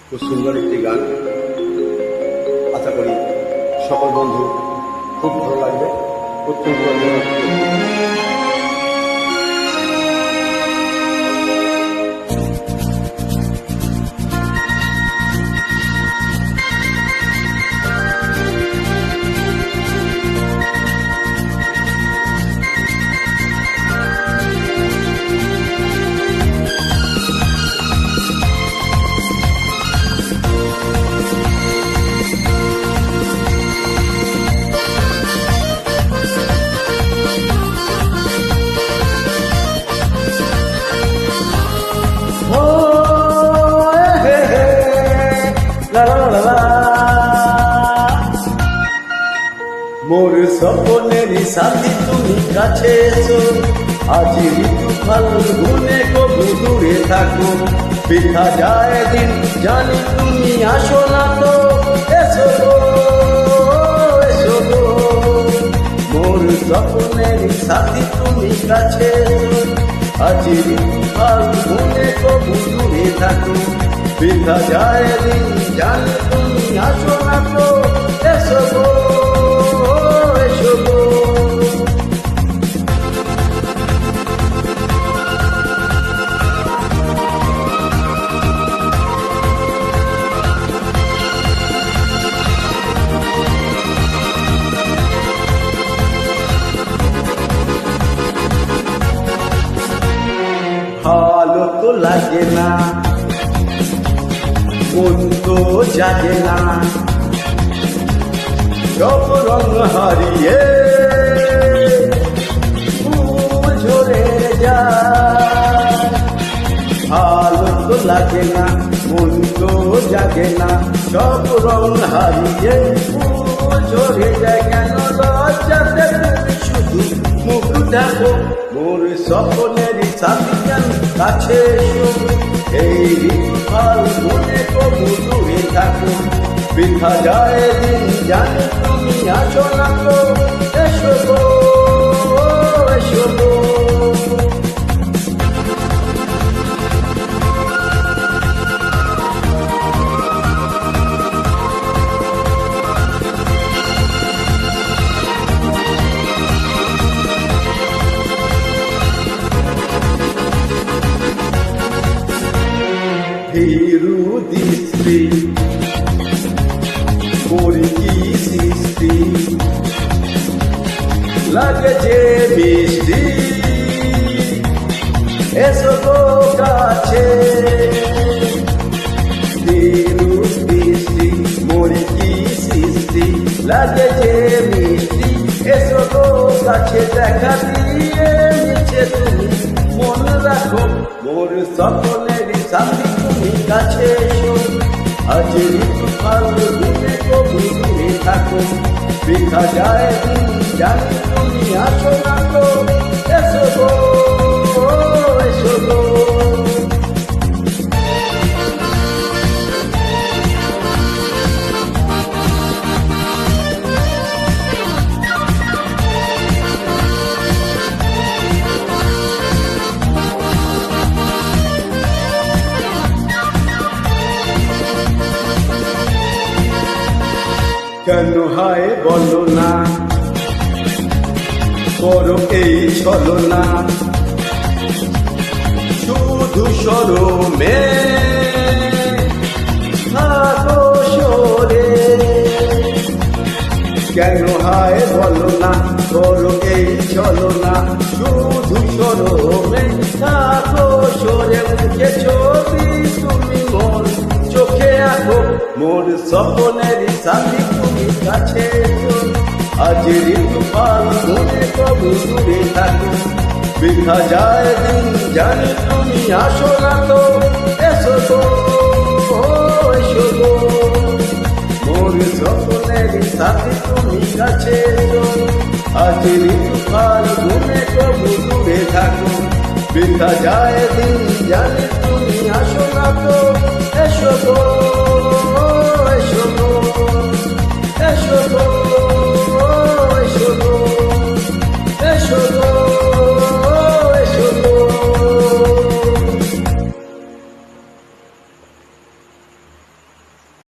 খুব সুন্দর একটি গান। আশা করি সকল বন্ধু খুব ভালো লাগবে। অত্যন্ত মোর স্বপ্নের সাথী তুমি কাছে এসো, আজি ঋতু ফাল্গুনে কবু দূরে থাকো, বৃথা যায় দিন জানি তুমি আসো না তো, এসো গো এসো গো। মোর স্বপ্নের সাথী তুমি কাছে এসো, আজি ঋতু ফাল্গুনে কবু দূরে থাকো, বৃথা যায় দিন জানি তুমি আসো না তো, এসো গো। ভালো তো লাগে না, মন তো জাগে না, সব রঙ হারিয়ে ফুল ঝরে যায়। ভালো তো লাগে না, মন তো জাগে না, সব রঙ হারিয়ে ফুল ঝরে যায়। কেন লজ্জাতে তুমি শুধু মুখ দেখো, মোর স্বপ্নের সাথী কাছে এসো, এই ফাল্গুনে কবু দূরে থাকো, বৃথা যায় দিন জানি তুমি আসো না তো, এসো গো এসো গো। হিরু দৃষ্টি করি কি সৃষ্টি, লাগে যে মিষ্টি, এসো গো কাছে। হিরু দৃষ্টি মরি কি সৃষ্টি, লাগে যে মিষ্টি, এসো গো কাছে। দেখা দিয়ে নিচে তুমি মন রাখো, মোর স্বপ্নের সাথী তুমি কাছে এসো, আজ ঋতু ফাল্গুনে কবু দূরে থাকো, বৃথা যায় দিন জানি তুমি আসো না তো, এসো গো এসো গো। কেন হায় বলো না, করো এই ছলনা, শুধু শরমে থাকো সরে। কেন হায় বলো না, করো এই ছলনা, শুধু শরমে থাকো সরে। মুখে ছবি তুমি মোর চোখে আঁকো, মোর স্বপ্নের সাথী তুমি কাছে এসো, আজ ঋতু ফাল্গুনে কবু দূরে থাকো, বৃথা যায় দিন জানি তুমি আসো না তো, এসো গো এসো গো। মোর স্বপ্নের সাথী তুমি কাছে এসো, আজ ঋতু ফাল্গুনে কবু দূরে থাকো, বৃথা যায় দিন জানি তুমি